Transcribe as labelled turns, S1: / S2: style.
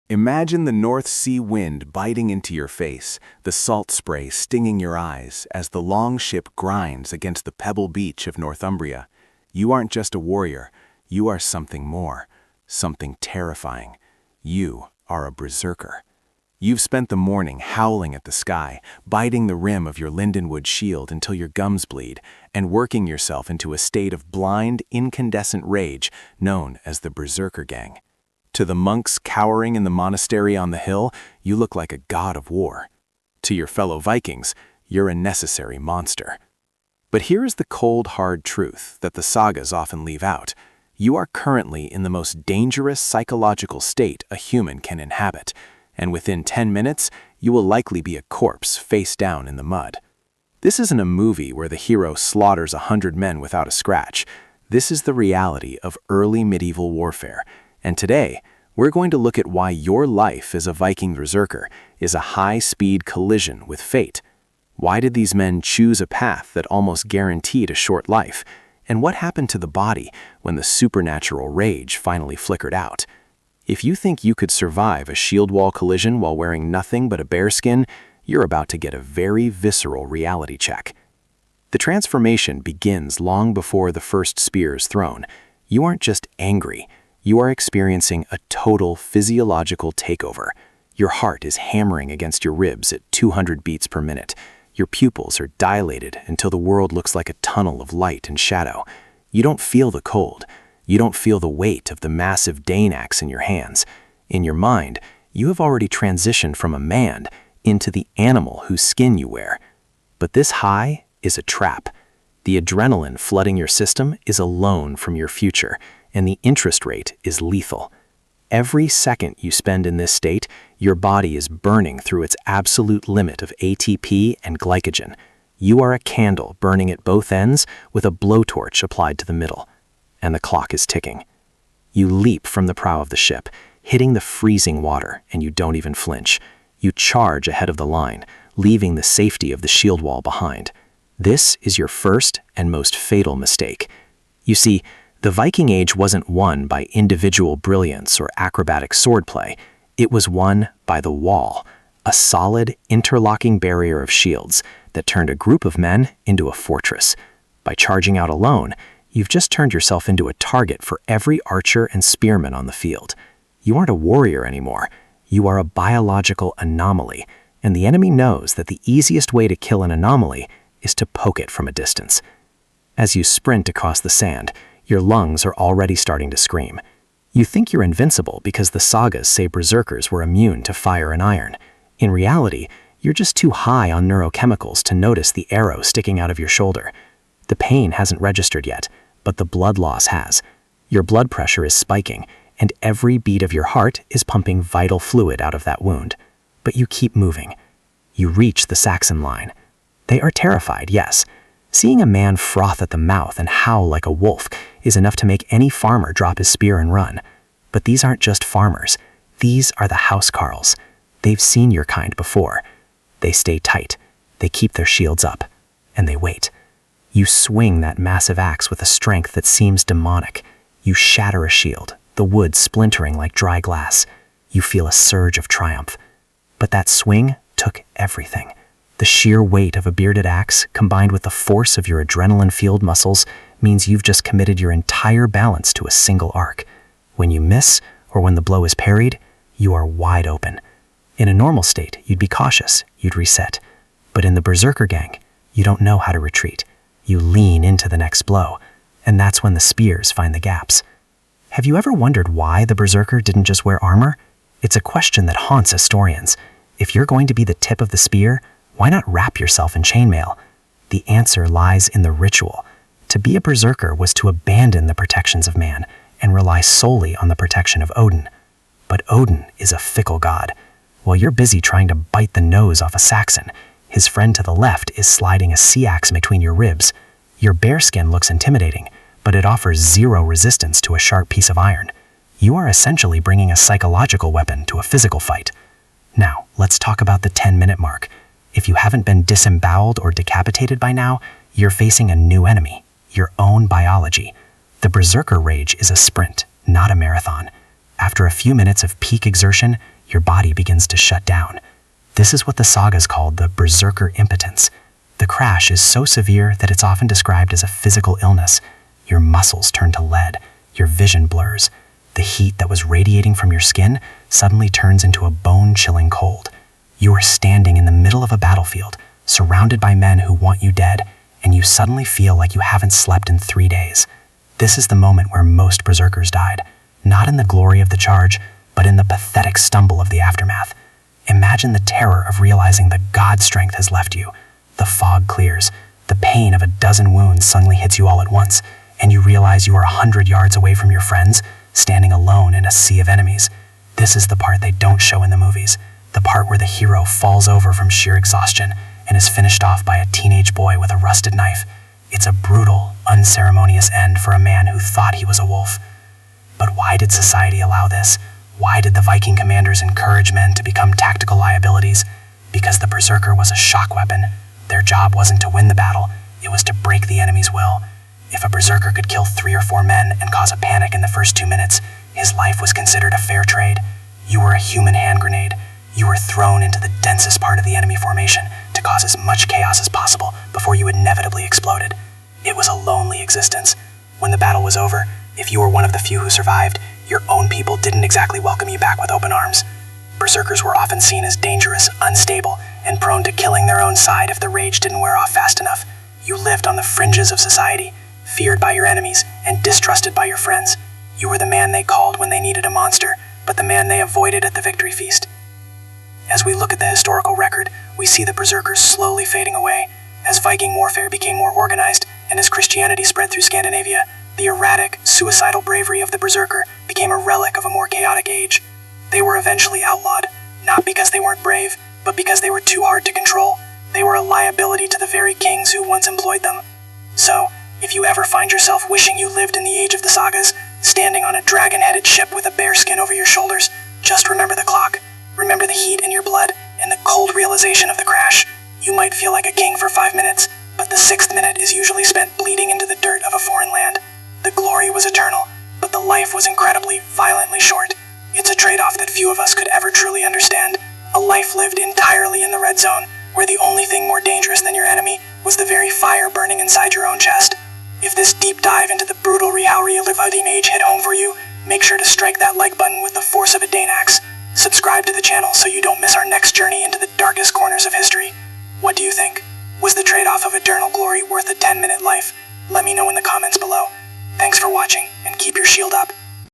S1: Imagine the North Sea wind biting into your face, the salt spray stinging your eyes as the long ship grinds against the pebble beach of Northumbria. You aren't just a warrior, you are something more, something terrifying. You are a berserker. You've spent the morning howling at the sky, biting the rim of your lindenwood shield until your gums bleed, and working yourself into a state of blind, incandescent rage known as the Berserkergang. To the monks cowering in the monastery on the hill, you look like a god of war. To your fellow Vikings, you're a necessary monster. But here is the cold, hard truth that the sagas often leave out. You are currently in the most dangerous psychological state a human can inhabit, and within 10 minutes, you will likely be a corpse face down in the mud. This isn't a movie where the hero slaughters 100 men without a scratch. This is the reality of early medieval warfare. And today, we're going to look at why your life as a Viking Berserker is a high-speed collision with fate. Why did these men choose a path that almost guaranteed a short life? And what happened to the body when the supernatural rage finally flickered out? If you think you could survive a shield wall collision while wearing nothing but a bearskin, you're about to get a very visceral reality check. The transformation begins long before the first spear is thrown. You aren't just angry. You are experiencing a total physiological takeover. Your heart is hammering against your ribs at 200 beats per minute. Your pupils are dilated until the world looks like a tunnel of light and shadow. You don't feel the cold. You don't feel the weight of the massive Dane axe in your hands. In your mind, you have already transitioned from a man into the animal whose skin you wear. But this high is a trap. The adrenaline flooding your system is a loan from your future, and the interest rate is lethal. Every second you spend in this state, your body is burning through its absolute limit of ATP and glycogen. You are a candle burning at both ends with a blowtorch applied to the middle. And the clock is ticking. You leap from the prow of the ship, hitting the freezing water, and you don't even flinch. You charge ahead of the line, leaving the safety of the shield wall behind. This is your first and most fatal mistake. You see, the Viking Age wasn't won by individual brilliance or acrobatic swordplay. It was won by the wall, a solid, interlocking barrier of shields that turned a group of men into a fortress. By charging out alone, you've just turned yourself into a target for every archer and spearman on the field. You aren't a warrior anymore. You are a biological anomaly, and the enemy knows that the easiest way to kill an anomaly is to poke it from a distance. As you sprint across the sand, your lungs are already starting to scream. You think you're invincible because the sagas say berserkers were immune to fire and iron. In reality, you're just too high on neurochemicals to notice the arrow sticking out of your shoulder. The pain hasn't registered yet, but the blood loss has. Your blood pressure is spiking, and every beat of your heart is pumping vital fluid out of that wound. But you keep moving. You reach the Saxon line. They are terrified, yes. Seeing a man froth at the mouth and howl like a wolf is enough to make any farmer drop his spear and run. But these aren't just farmers. These are the housecarls. They've seen your kind before. They stay tight. They keep their shields up. And they wait. You swing that massive axe with a strength that seems demonic. You shatter a shield, the wood splintering like dry glass. You feel a surge of triumph. But that swing took everything. The sheer weight of a bearded axe, combined with the force of your adrenaline-fueled muscles, means you've just committed your entire balance to a single arc. When you miss, or when the blow is parried, you are wide open. In a normal state, you'd be cautious, you'd reset. But in the Berserkergang, you don't know how to retreat. You lean into the next blow, and that's when the spears find the gaps. Have you ever wondered why the Berserker didn't just wear armor? It's a question that haunts historians. If you're going to be the tip of the spear, why not wrap yourself in chainmail? The answer lies in the ritual. To be a berserker was to abandon the protections of man and rely solely on the protection of Odin. But Odin is a fickle god. While you're busy trying to bite the nose off a Saxon, his friend to the left is sliding a sea axe between your ribs. Your bearskin looks intimidating, but it offers zero resistance to a sharp piece of iron. You are essentially bringing a psychological weapon to a physical fight. Now, let's talk about the 10-minute mark. If you haven't been disemboweled or decapitated by now, you're facing a new enemy, your own biology. The berserker rage is a sprint, not a marathon. After a few minutes of peak exertion,
S2: your body begins to shut down. This is what the sagas called the Berserker impotence. The crash is so severe that it's often described as a physical illness. Your muscles turn to lead, your vision blurs. The heat that was radiating from your skin suddenly turns into a bone-chilling cold. You are standing in the middle of a battlefield, surrounded by men who want you dead, and you suddenly feel like you haven't slept in 3 days. This is the moment where most berserkers died, not in the glory of the charge, but in the pathetic stumble of the aftermath. Imagine the terror of realizing that God's strength has left you. The fog clears, the pain of a dozen wounds suddenly hits you all at once, and you realize you are 100 yards away from your friends, standing alone in a sea of enemies. This is the part they don't show in the movies, the part where the hero falls over from sheer exhaustion and is finished off by a teenage boy with a rusted knife. It's a brutal, unceremonious end for a man who thought he was a wolf. But why did society allow this? Why did the Viking commanders encourage men to become tactical liabilities? Because the berserker was a shock weapon. Their job wasn't to win the battle, it was to break the enemy's will. If a berserker could kill 3 or 4 men and cause a panic in the first 2 minutes, his life was considered a fair trade. You were a human hand grenade. You were thrown into the densest part of the enemy formation to cause as much chaos as possible before you inevitably exploded. It was a lonely existence. When the battle was over, if you were one of the few who survived, your own people didn't exactly welcome you back with open arms. Berserkers were often seen as dangerous, unstable, and prone to killing their own side if the rage didn't wear off fast enough. You lived on the fringes of society, feared by your enemies and distrusted by your friends. You were the man they called when they needed a monster, but the man they avoided at the victory feast. As we look at the historical record, we see the berserkers slowly fading away. As Viking warfare became more organized, and as Christianity spread through Scandinavia, the erratic, suicidal bravery of the berserker became a relic of a more chaotic age. They were eventually outlawed, not because they weren't brave, but because they were too hard to control. They were a liability to the very kings who once employed them. So, if you ever find yourself wishing you lived in the age of the sagas, standing on a dragon-headed ship with a bearskin over your shoulders, just remember the clock. Remember the heat in your blood and the cold realization of the crash. You might feel like a king for 5 minutes, but the 6th minute is usually spent bleeding into the dirt of a foreign land. The glory was eternal, but the life was incredibly, violently short. It's a trade-off that few of us could ever truly understand. A life lived entirely in the red zone, where the only thing more dangerous than your enemy was the very fire burning inside your own chest. If this deep dive into the brutal reality of the Viking Age hit home for you, make sure to strike that like button with the force of a Dane axe. Subscribe to the channel so you don't miss our next journey into the darkest corners of history. What do you think? Was the trade-off of eternal glory worth a 10-minute life? Let me know in the comments below. Thanks for watching, and keep your shield up.